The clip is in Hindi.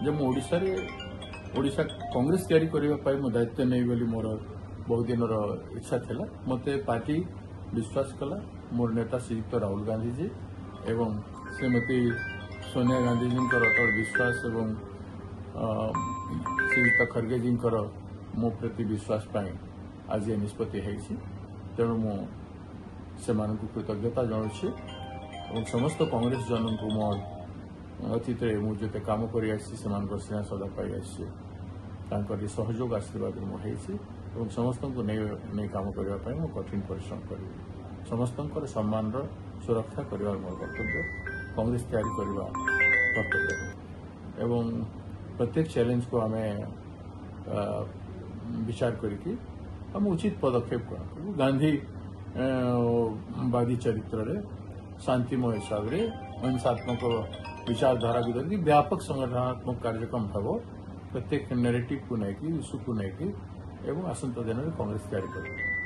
जे ओडिशा कांग्रेस तैयारी करने मो दायित्व नहीं बोली मोर बहुत दिन इच्छा थिला मते पार्टी विश्वास कला मोर नेता श्रीयुक्त राहुल गांधी जी एवं श्रीमती सोनिया गांधी जी अटल विश्वास एवं श्रीयुक्त खड़गे जी मो प्रति विश्वास पाई आज ये निष्पत्ति तेणु मुझे कृतज्ञता जनाऊँ और समस्त कांग्रेस जन को मोर अतीत मुझे काम कर स्नेह सदा पाई सहयोग आशीर्वाद मुझे समस्त को नहीं काम करने मो कठिन परिश्रम करी समस्त सम्मान सुरक्षा करने मोर कर्तव्य कांग्रेस तैयारी करने कर्तव्य एवं प्रत्येक चैलेंज को आम विचार करके हम उचित पदक्षेप करूँ गांधी वादी चरित्र रे शांतिमय हिसाब से अहिंसात्मक विचारधारा को धरिकी व्यापक संगठनात्मक कार्यक्रम हम प्रत्येक नैरेटिव को लेकिन इश्यू को लेकिन एवं आसंता दिन में कांग्रेस तैयारी कर